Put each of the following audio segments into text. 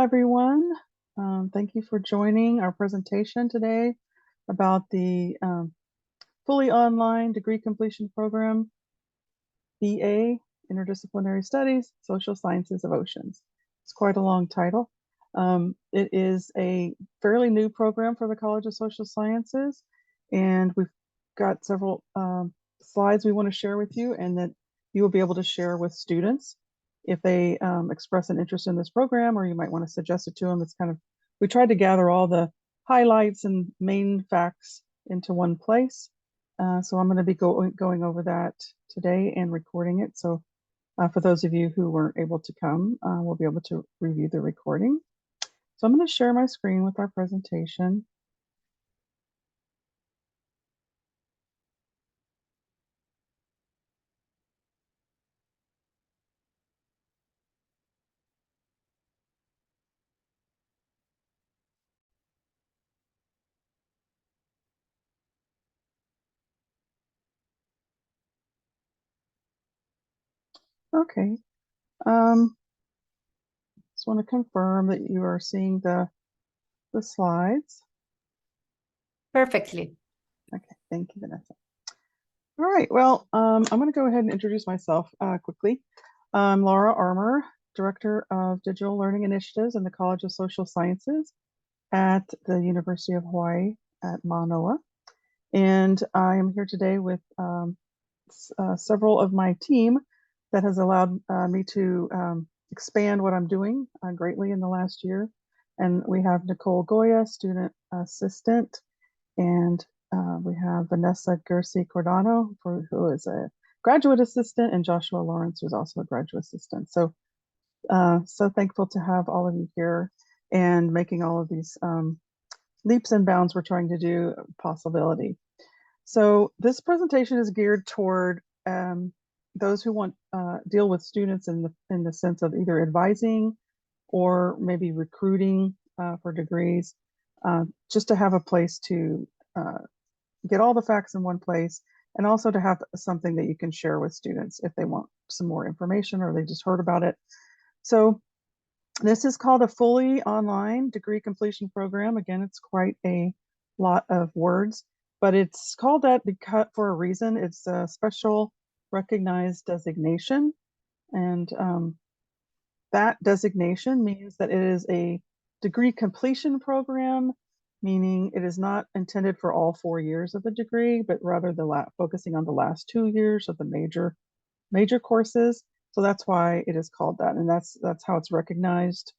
everyone. Thank you for joining our presentation today about the fully online degree completion program, BA, Interdisciplinary Studies, Social Sciences of Oceans. It's quite a long title. It is a fairly new program for the College of Social Sciences, and we've got several slides we want to share with you and that you will be able to share with students if they express an interest in this program, or you might want to suggest it to them. It's kind of, we tried to gather all the highlights and main facts into one place. So I'm going to be going over that today and recording it. So for those of you who weren't able to come, we'll be able to review the recording. So I'm going to share my screen with our presentation. Okay. Just want to confirm that you are seeing the slides. Perfectly. Okay, thank you, Vanessa. All right, well, I'm going to go ahead and introduce myself quickly. I'm Laura Armour, Director of Digital Learning Initiatives in the College of Social Sciences at the University of Hawaii at Mānoa. And I am here today with several of my team that has allowed me to expand what I'm doing greatly in the last year. And we have Nicole Goya, student assistant, and we have Vanessa Gersi-Cordano, who is a graduate assistant, and Joshua Lawrence, who's also a graduate assistant. So, so thankful to have all of you here and making all of these leaps and bounds we're trying to do a possibility. So this presentation is geared toward those who want deal with students in the sense of either advising or maybe recruiting for degrees, just to have a place to get all the facts in one place, and also to have something that you can share with students if they want some more information or they just heard about it. So this is called a fully online degree completion program. Again, it's quite a lot of words, but it's called that because for a reason. It's a special recognized designation, and that designation means that it is a degree completion program, meaning it is not intended for all 4 years of the degree, but rather focusing on the last 2 years of the major courses. So that's why it is called that, and that's how it's recognized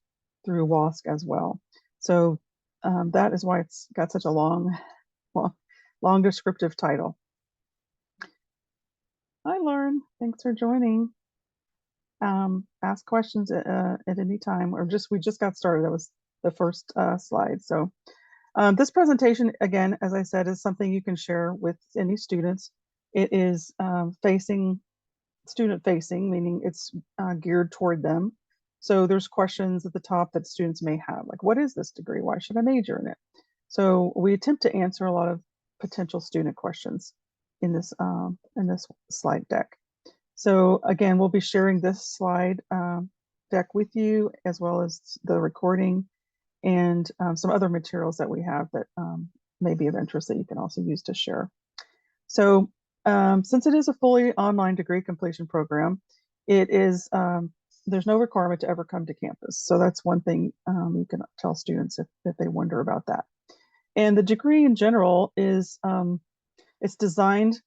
through WASC as well. So that is why it's got such a long descriptive title. Hi, Lauren. Thanks for joining. Ask questions at any time, or we just got started. That was the first slide. So this presentation, again, as I said, is something you can share with any students. It is student facing, meaning it's geared toward them. So there's questions at the top that students may have, like, what is this degree? Why should I major in it? So we attempt to answer a lot of potential student questions in this slide deck. So again, we'll be sharing this slide deck with you, as well as the recording and some other materials that we have that may be of interest that you can also use to share. So since it is a fully online degree completion program, it is there's no requirement to ever come to campus. So that's one thing you can tell students if they wonder about that. And the degree in general is it's designed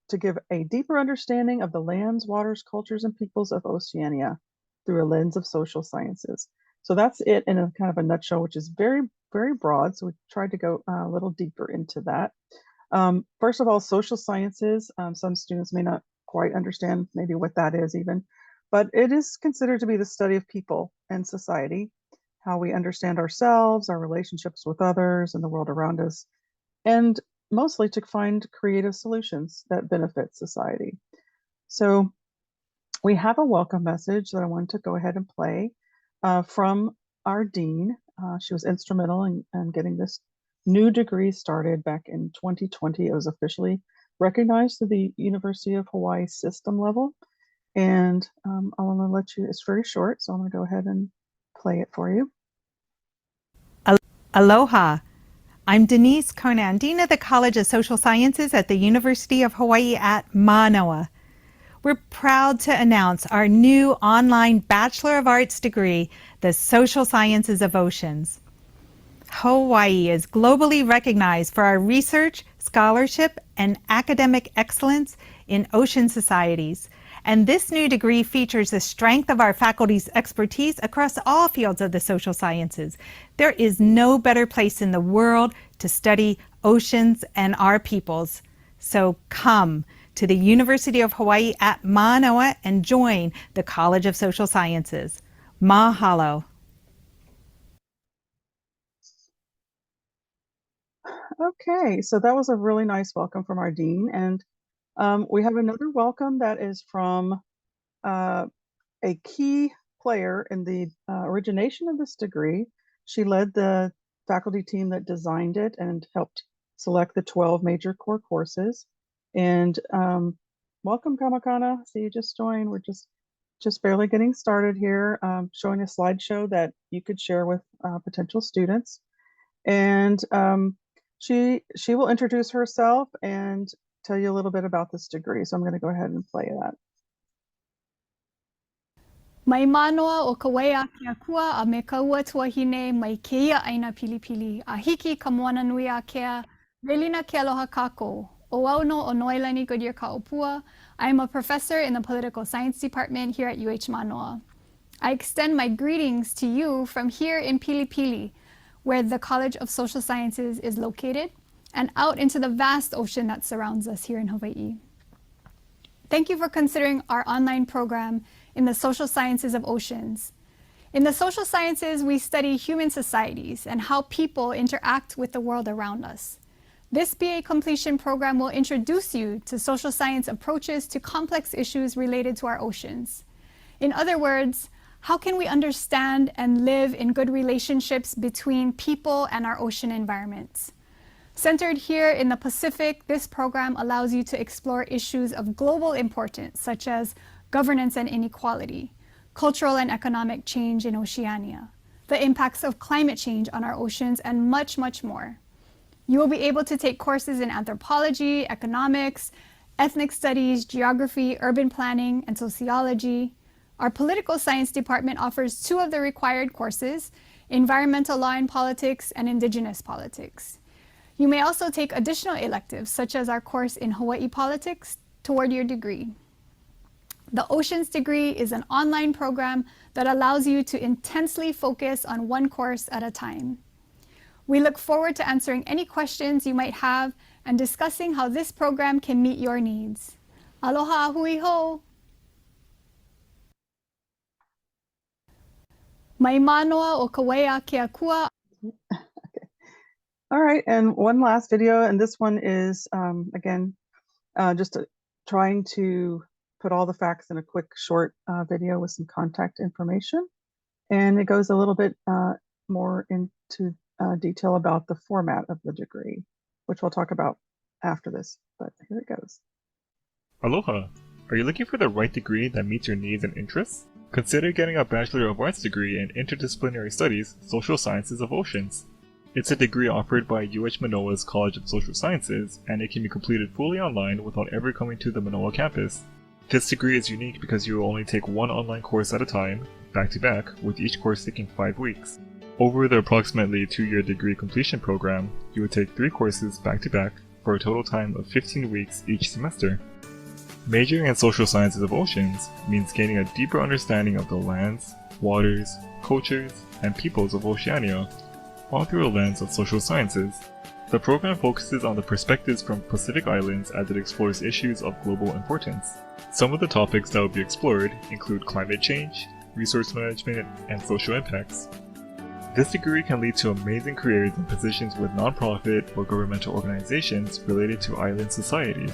to give a deeper understanding of the lands, waters, cultures, and peoples of Oceania through a lens of social sciences. So that's it in a kind of a nutshell, which is very, very broad. So we tried to go a little deeper into that. First of all, social sciences, some students may not quite understand maybe what that is even, but it is considered to be the study of people and society, how we understand ourselves, our relationships with others, and the world around us, and mostly to find creative solutions that benefit society. So we have a welcome message that I wanted to go ahead and play from our dean. She was instrumental in getting this new degree started back in 2020. It was officially recognized to the University of Hawaii system level. And I want to let you, it's very short, so I'm going to go ahead and play it for you. Aloha! I'm Denise Conan, Dean of the College of Social Sciences at the University of Hawaii at Mānoa. We're proud to announce our new online Bachelor of Arts degree, the Social Sciences of Oceans. Hawaii is globally recognized for our research, scholarship, and academic excellence in ocean societies. And this new degree features the strength of our faculty's expertise across all fields of the social sciences. There is no better place in the world to study oceans and our peoples. So come to the University of Hawaii at Mānoa and join the College of Social Sciences. Mahalo. Okay, so that was a really nice welcome from our dean, and we have another welcome that is from a key player in the origination of this degree. She led the faculty team that designed it and helped select the 12 major core courses. And welcome, Kamakana. So you just joined. We're just barely getting started here, showing a slideshow that you could share with potential students. And she will introduce herself and tell you a little bit about this degree. So I'm going to go ahead and play that. Mai manoa o ka wea kia kua a me ka ua tuahine mai keia aina pilipili. A hiki ka moana nui a kea, relina ke aloha kako. O au no o Noelani Goodyear Kaopua. I am a professor in the Political Science Department here at UH Mānoa. I extend my greetings to you from here in Pilipili, where the College of Social Sciences is located, and out into the vast ocean that surrounds us here in Hawaii. Thank you for considering our online program in the Social Sciences of Oceans. In the social sciences, we study human societies and how people interact with the world around us. This BA completion program will introduce you to social science approaches to complex issues related to our oceans. In other words, how can we understand and live in good relationships between people and our ocean environments? Centered here in the Pacific, this program allows you to explore issues of global importance, such as governance and inequality, cultural and economic change in Oceania, the impacts of climate change on our oceans, and much, much more. You will be able to take courses in anthropology, economics, ethnic studies, geography, urban planning, and sociology. Our political science department offers 2 of the required courses, environmental law and politics and indigenous politics. You may also take additional electives, such as our course in Hawaii politics, toward your degree. The Oceans degree is an online program that allows you to intensely focus on one course at a time. We look forward to answering any questions you might have and discussing how this program can meet your needs. Aloha hui ho! Mai manoa o ka wea kia kua. All right, and one last video, and this one is, again, just trying to put all the facts in a quick, short video with some contact information. And it goes a little bit more into detail about the format of the degree, which we'll talk about after this, but here it goes. Aloha! Are you looking for the right degree that meets your needs and interests? Consider getting a Bachelor of Arts degree in Interdisciplinary Studies, Social Sciences of Oceans. It's a degree offered by UH Mānoa's College of Social Sciences, and it can be completed fully online without ever coming to the Manoa campus. This degree is unique because you will only take one online course at a time, back-to-back, with each course taking 5 weeks. Over the approximately 2-year degree completion program, you would take 3 courses back-to-back for a total time of 15 weeks each semester. Majoring in Social Sciences of Oceans means gaining a deeper understanding of the lands, waters, cultures, and peoples of Oceania, all through a lens of social sciences. The program focuses on the perspectives from Pacific Islands as it explores issues of global importance. Some of the topics that will be explored include climate change, resource management, and social impacts. This degree can lead to amazing careers and positions with nonprofit or governmental organizations related to island societies.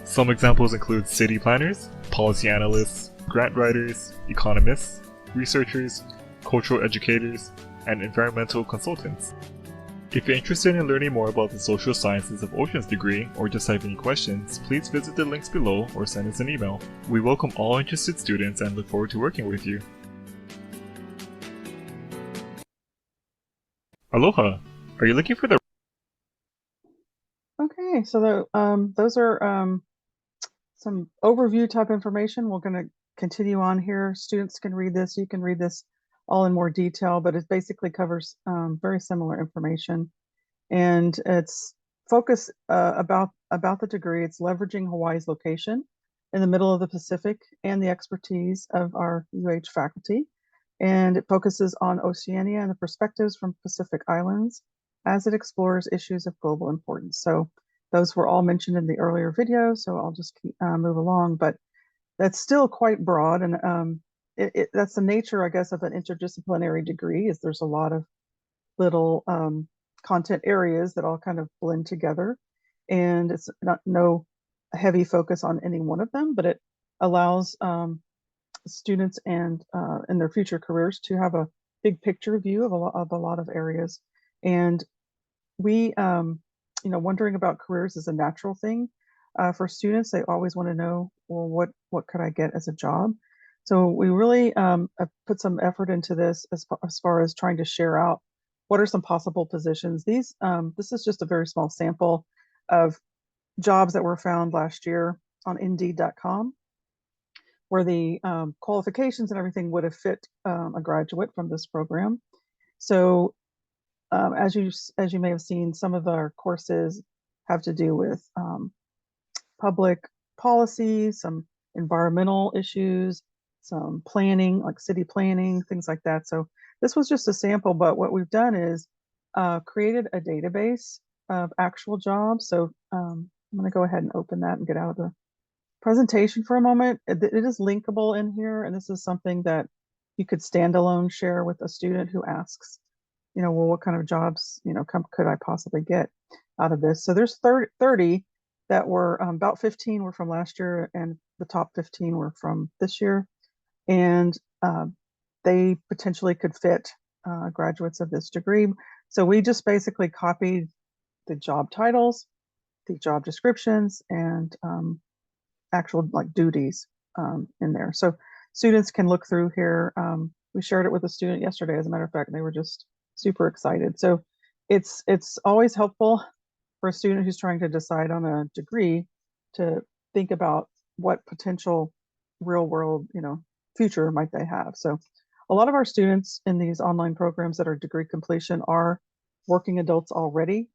Some examples include city planners, policy analysts, grant writers, economists, researchers, cultural educators, and environmental consultants. If you're interested in learning more about the Social Sciences of Oceans degree or just have any questions, please visit the links below or send us an email. We welcome all interested students and look forward to working with you. Aloha! Are you looking for the Okay, so those are some overview type information. We're going to continue on here. Students can read this. You can read this all in more detail, but it basically covers very similar information. And it's focus about the degree. It's leveraging Hawaii's location in the middle of the Pacific and the expertise of our UH faculty. And it focuses on Oceania and the perspectives from Pacific Islands as it explores issues of global importance. So those were all mentioned in the earlier video, so I'll just keep, move along, but that's still quite broad. And that's the nature, I guess, of an interdisciplinary degree, is there's a lot of little content areas that all kind of blend together. And it's no heavy focus on any one of them, but it allows students and in their future careers to have a big picture view of a lot of areas. And we, wondering about careers is a natural thing for students. They always want to know, well, what could I get as a job? So we really put some effort into this as far as trying to share out what are some possible positions. This is just a very small sample of jobs that were found last year on Indeed.com, where the qualifications and everything would have fit a graduate from this program. So as you may have seen, some of our courses have to do with public policy, some environmental issues, some planning, like city planning, things like that. So this was just a sample, but what we've done is created a database of actual jobs. So I'm going to go ahead and open that and get out of the presentation for a moment. It is linkable in here, and this is something that you could standalone share with a student who asks, well, what kind of jobs, could I possibly get out of this? So there's 30 that were, about 15 were from last year, and the top 15 were from this year. And they potentially could fit graduates of this degree. So we just basically copied the job titles, the job descriptions, and actual duties in there. So students can look through here. We shared it with a student yesterday, as a matter of fact, and they were just super excited. So it's always helpful for a student who's trying to decide on a degree to think about what potential real world, future might they have. So a lot of our students in these online programs that are degree completion are working adults already.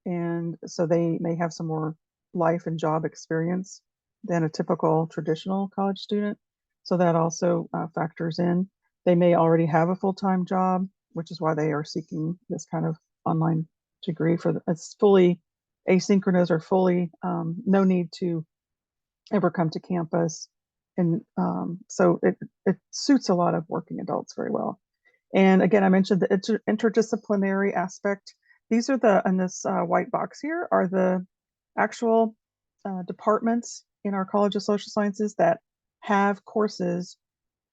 And so they may have some more life and job experience than a typical traditional college student. So that also factors in. They may already have a full-time job, which is why they are seeking this kind of online degree. It's fully asynchronous or fully no need to ever come to campus. And so it suits a lot of working adults very well. And again, I mentioned the interdisciplinary aspect. These are in this white box here are the actual departments in our College of Social Sciences that have courses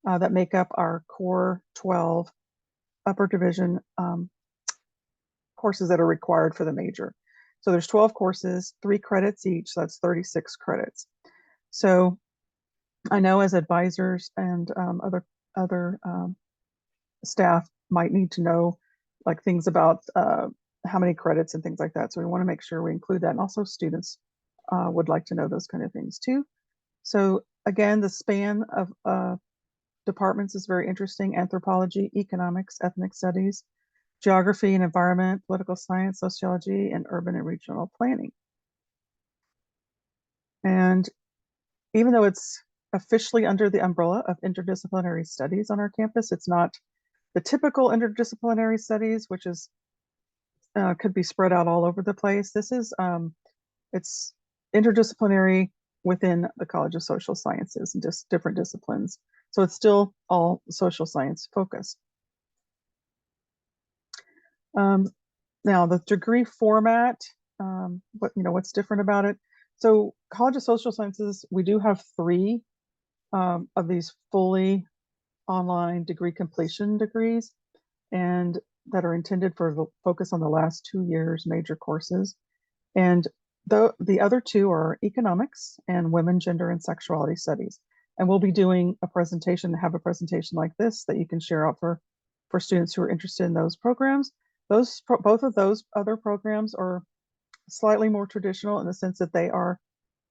that make up our core 12 upper division courses that are required for the major. So there's 12 courses, 3 credits each, so that's 36 credits. So I know as advisors and other staff might need to know things about how many credits and things like that. So we want to make sure we include that. And also students would like to know those kind of things too. So again, the span of departments is very interesting: anthropology, economics, ethnic studies, geography and environment, political science, sociology, and urban and regional planning. And even though it's officially under the umbrella of interdisciplinary studies on our campus, it's not the typical interdisciplinary studies, which is could be spread out all over the place. This is it's interdisciplinary within the College of Social Sciences and just different disciplines. So it's still all social science focused. Now the degree format, what's different about it? So College of Social Sciences, we do have 3 of these fully online degree completion degrees, and that are intended for the focus on the last 2 years major courses. And the other 2 are economics and women, gender, and sexuality studies. And we'll be doing a presentation like this that you can share out for students who are interested in those programs. both of those other programs are slightly more traditional in the sense that they are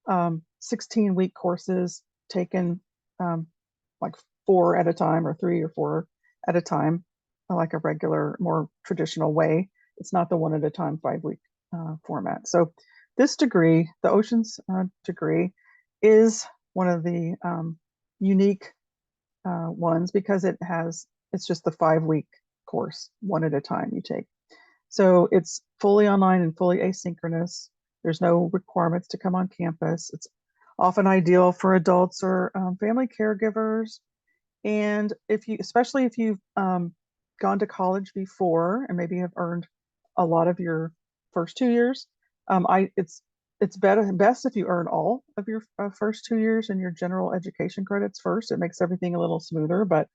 16-week courses taken like 4 at a time or 3 or 4 at a time, like a regular, more traditional way. It's not the 1 at a time 5-week format. So this degree, the Oceans degree, is one of the unique ones because it's just the 5-week course, 1 at a time you take. So it's fully online and fully asynchronous. There's no requirements to come on campus. It's often ideal for adults or family caregivers. And especially if you've gone to college before and maybe have earned a lot of your first 2 years, it's best if you earn all of your first 2 years in your general education credits first. It makes everything a little smoother, but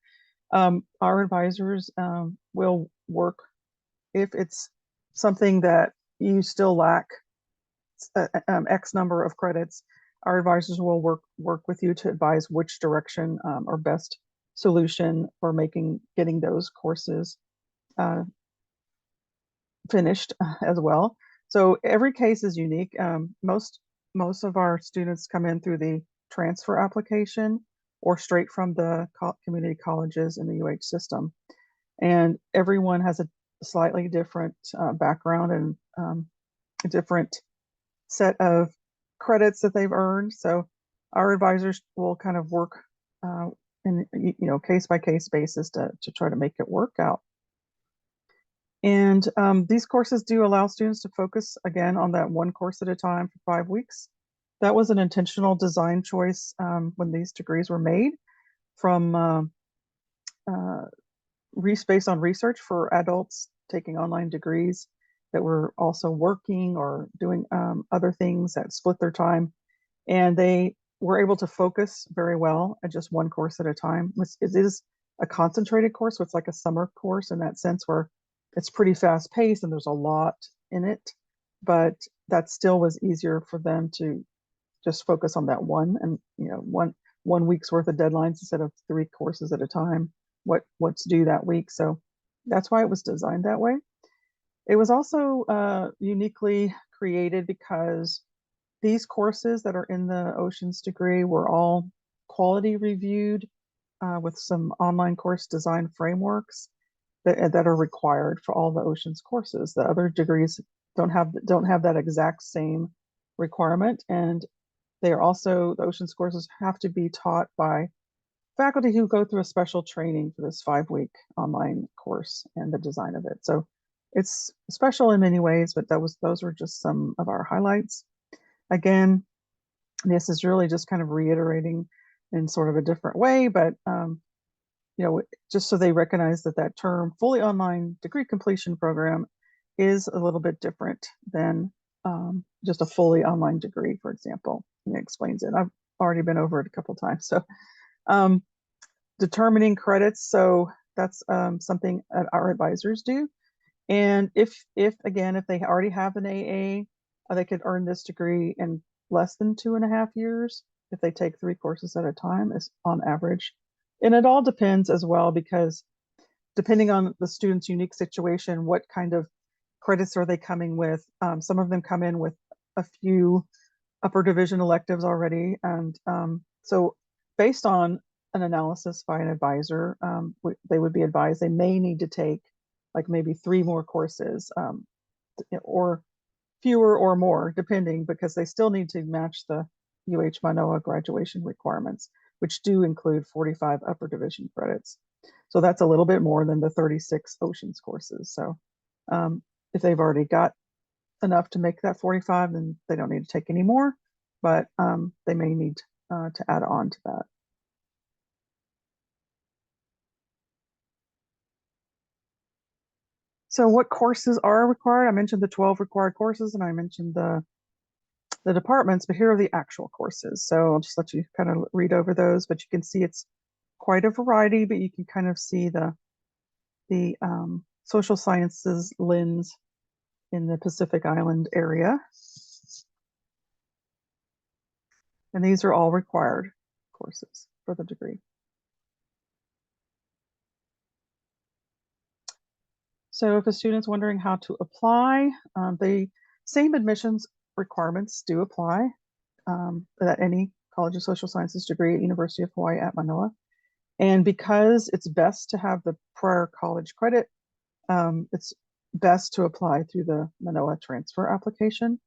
our advisors will work if it's something that you still lack X number of credits. Our advisors will work with you to advise which direction or best solution for getting those courses finished as well. So every case is unique. Most of our students come in through the transfer application or straight from the community colleges in the UH system. And everyone has a slightly different background and a different set of credits that they've earned. So our advisors will kind of work in case by case basis to try to make it work out. And these courses do allow students to focus again on that 1 course at a time for 5 weeks. That was an intentional design choice when these degrees were made from based on research for adults taking online degrees that were also working or doing other things that split their time. And they were able to focus very well at just 1 course at a time. It is a concentrated course, so it's like a summer course in that sense where it's pretty fast paced and there's a lot in it, but that still was easier for them to just focus on that one and one week's worth of deadlines instead of 3 courses at a time, what's due that week. So that's why it was designed that way. It was also uniquely created because these courses that are in the Oceans degree were all quality reviewed with some online course design frameworks that are required for all the Oceans courses. The other degrees don't have that exact same requirement, and the Oceans courses have to be taught by faculty who go through a special training for this 5-week online course and the design of it. So it's special in many ways, but those were just some of our highlights. Again, this is really just kind of reiterating in sort of a different way, but just so they recognize that term fully online degree completion program is a little bit different than just a fully online degree, for example. And it explains it. I've already been over it a couple times. So determining credits. So that's something that our advisors do. And if they already have an AA, they could earn this degree in less than 2.5 years if they take 3 courses at a time, is on average. And it all depends as well, because depending on the student's unique situation, what kind of credits are they coming with? Some of them come in with a few upper division electives already. And so based on an analysis by an advisor, they would be advised they may need to take like maybe 3 more courses or fewer or more, depending, because they still need to match the UH Mānoa graduation requirements, which do include 45 upper division credits. So that's a little bit more than the 36 Oceans courses. So if they've already got enough to make that 45, then they don't need to take any more, but they may need to add on to that. So what courses are required? I mentioned the 12 required courses and I mentioned the departments, but here are the actual courses. So I'll just let you kind of read over those, but you can see it's quite a variety, but you can kind of see the social sciences lens in the Pacific Island area. And these are all required courses for the degree. So if a student's wondering how to apply, the same admissions requirements do apply at any College of Social Sciences degree at University of Hawaii at Manoa. And because it's best to have the prior college credit, it's best to apply through the Manoa transfer application.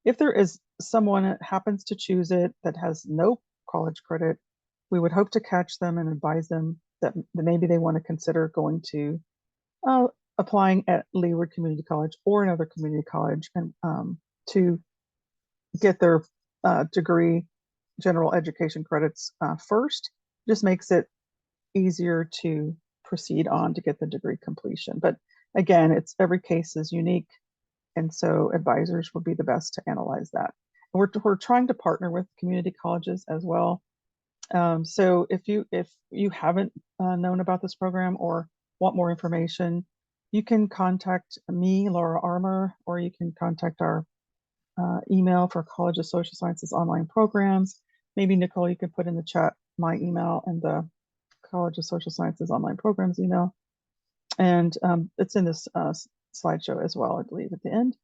If there is someone that happens to choose it that has no college credit, we would hope to catch them and advise them that maybe they want to consider going to applying at Leeward Community College or another community college and to get their degree general education credits first. Just makes it easier to proceed on to get the degree completion. But again, it's every case is unique, and so advisors would be the best to analyze that. And we're trying to partner with community colleges as well. So if you haven't known about this program or want more information, you can contact me, Laura Armour, or you can contact our email for College of Social Sciences online programs. Maybe Nicole, you could put in the chat my email and the College of Social Sciences online programs email. And it's in this slideshow as well, I believe, at the end.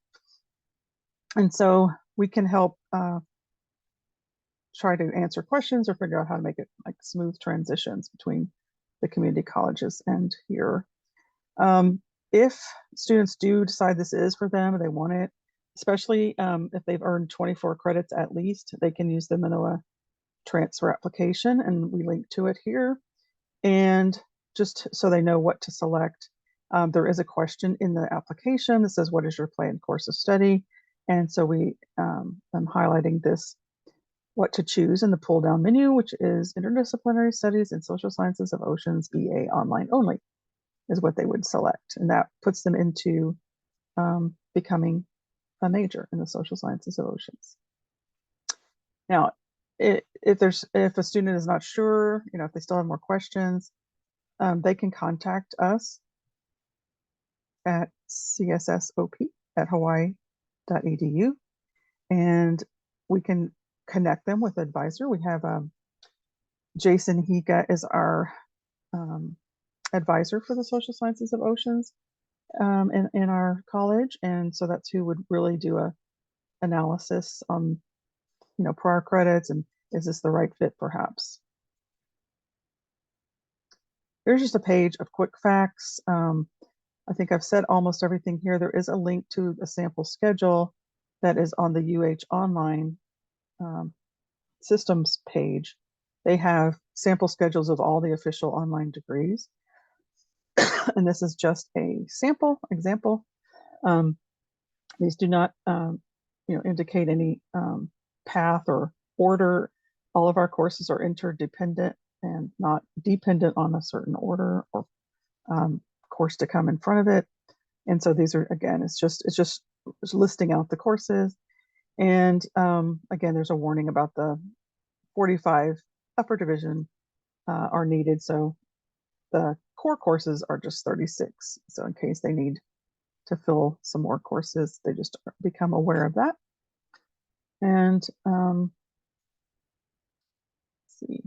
And so we can help try to answer questions or figure out how to make it like smooth transitions between the community colleges and here. If students do decide this is for them and they want it, especially if they've earned 24 credits at least, they can use the Manoa transfer application, and we link to it here. And just so they know what to select, there is a question in the application that says, what is your planned course of study? And so I'm highlighting this, what to choose in the pull down menu, which is Interdisciplinary Studies in Social Sciences of Oceans, BA online only, is what they would select. And that puts them into becoming a major in the social sciences of oceans. Now, if a student is not sure, if they still have more questions, they can contact us at cssop@hawaii.edu, and we can connect them with an advisor. We have Jason Higa is our advisor for the social sciences of oceans in our college, and so that's who would really do a analysis on prior credits and is this the right fit perhaps. Here's just a page of quick facts. I think I've said almost everything here. There is a link to a sample schedule that is on the UH online systems page. They have sample schedules of all the official online degrees. And this is just a sample example. These do not indicate any path or order. All of our courses are interdependent and not dependent on a certain order or course to come in front of it. And so these are, again, it's just listing out the courses. And again, there's a warning about the 45 upper division are needed. So the core courses are just 36. So in case they need to fill some more courses, they just become aware of that. And let's see.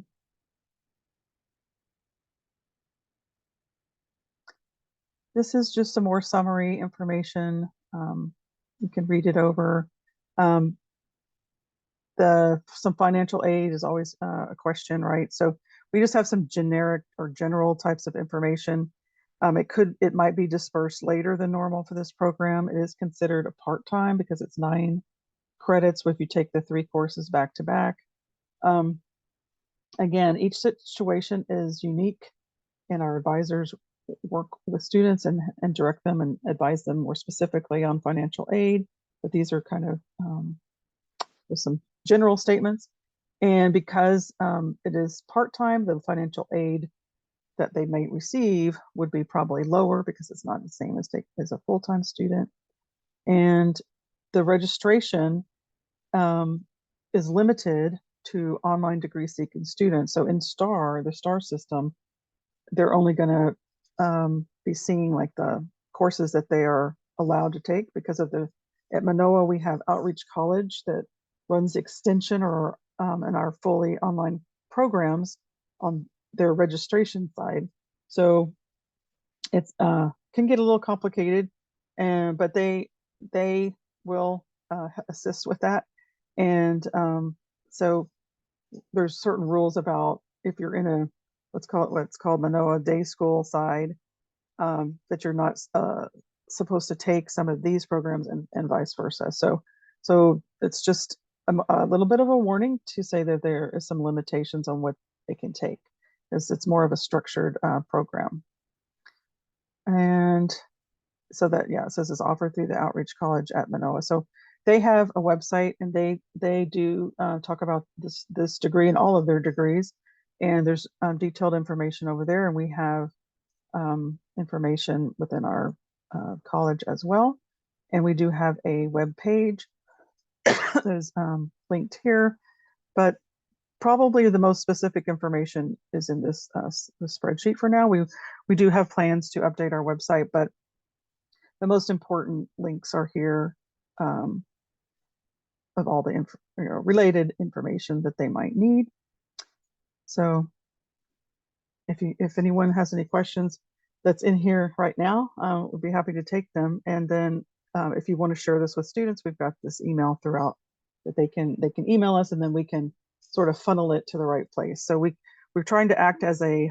This is just some more summary information. You can read it over. Some financial aid is always a question, right? So we just have some generic or general types of information. It might be dispersed later than normal for this program. It is considered a part-time because it's 9 credits if you take the 3 courses back to back. Again, each situation is unique, and our advisors work with students and direct them and advise them more specifically on financial aid. But these are kind of with some general statements. And because it is part-time, the financial aid that they may receive would be probably lower because it's not the same as a full-time student. And the registration is limited to online degree seeking students. So in the STAR system, they're only going to be seeing like the courses that they are allowed to take because of at Manoa, we have Outreach College that runs extension or and our fully online programs on their registration side. So it's can get a little complicated, but they will assist with that. And so there's certain rules about if you're in a what's called Manoa day school side, that you're not supposed to take some of these programs and vice versa. So it's just a little bit of a warning to say that there is some limitations on what they can take, because it's more of a structured program. And so that, yeah, it says it's offered through the Outreach College at Manoa. So they have a website, and they do talk about this degree and all of their degrees. And there's detailed information over there, and we have information within our college as well. And we do have a web page that is linked here, but probably the most specific information is in this spreadsheet for now. We do have plans to update our website, but the most important links are here, of all the related information that they might need. So if anyone has any questions that's in here right now, we'd be happy to take them. And then if you want to share this with students, we've got this email throughout that they can email us, and then we can sort of funnel it to the right place. So we're trying to act as a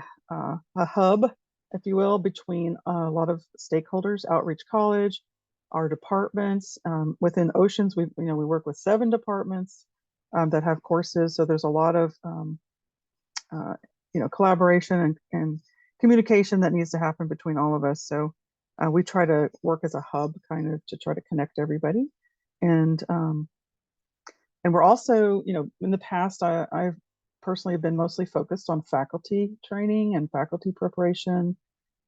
hub, if you will, between a lot of stakeholders, Outreach College, our departments. Within Oceans, we work with 7 departments that have courses. So there's a lot of collaboration and communication that needs to happen between all of us. So we try to work as a hub, kind of, to try to connect everybody. And we're also, in the past, I've personally been mostly focused on faculty training and faculty preparation,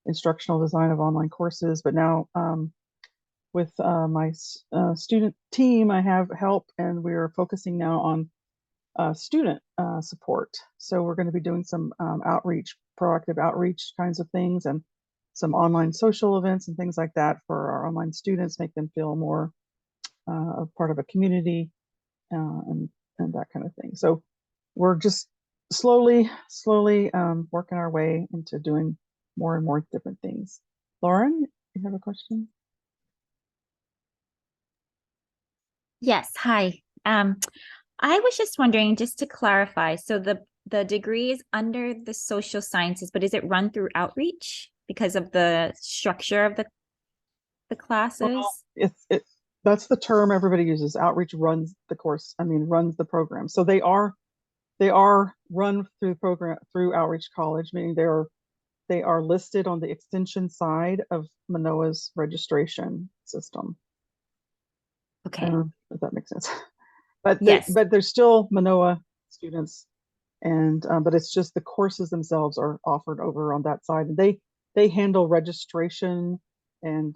instructional design of online courses. But now with my student team, I have help, and we're focusing now on student support. So we're going to be doing some proactive outreach kinds of things, and some online social events and things like that for our online students, make them feel more a part of a community, and that kind of thing. So we're just slowly working our way into doing more and more different things. Lauren, you have a question? Yes, hi. I was just wondering, just to clarify, so the degree is under the social sciences, but is it run through outreach because of the structure of the classes? Well, that's the term everybody uses. Outreach runs the course. Runs the program. So they are run through the program through Outreach College, meaning they are listed on the extension side of Manoa's registration system. Okay. If that makes sense. But yes, but there's still Manoa students, and but it's just the courses themselves are offered over on that side. And they handle registration and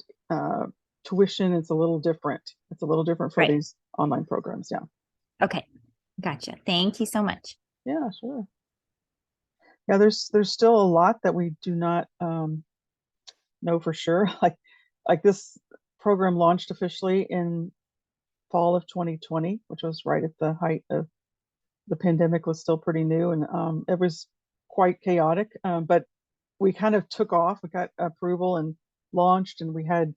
tuition. It's a little different. It's a little different for these online programs. Yeah. Okay. Gotcha. Thank you so much. Yeah, sure. Yeah, there's still a lot that we do not know for sure. Like this program launched officially in fall of 2020, which was right at the height of the pandemic, was still pretty new, and it was quite chaotic. But we kind of took off. We got approval and launched, and we had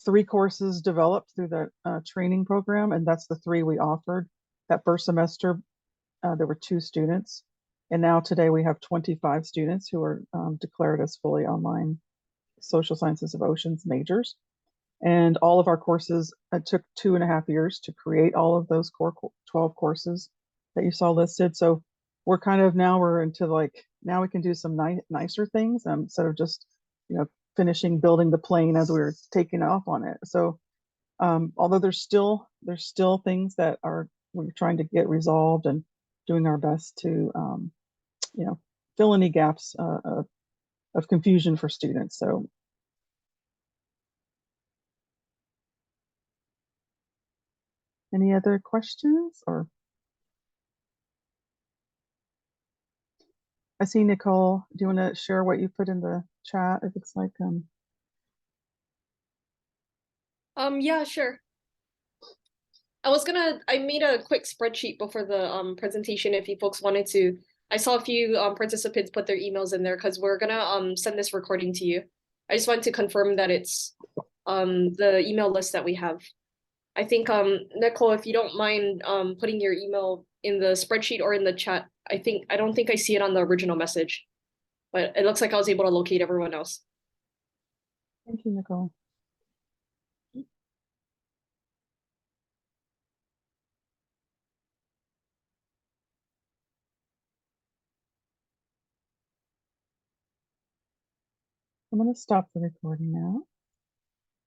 3 courses developed through the training program, and that's the 3 we offered. That first semester, there were 2 students, and now today we have 25 students who are declared as fully online social sciences of oceans majors. And all of our courses, it took 2.5 years to create all of those core 12 courses that you saw listed. So we're kind of we're into now we can do some nicer things instead of just finishing building the plane as we were taking off on it. So although there's still things that we're trying to get resolved, and doing our best to fill any gaps of confusion for students. So any other questions? Or I see Nicole. Do you want to share what you put in the chat? It looks like yeah, sure. I made a quick spreadsheet before the presentation if you folks wanted to. I saw a few participants put their emails in there because we're gonna send this recording to you. I just wanted to confirm that it's the email list that we have. I think Nicole, if you don't mind putting your email in the spreadsheet or in the chat, I don't think I see it on the original message, but it looks like I was able to locate everyone else. Thank you, Nicole. I'm going to stop the recording now.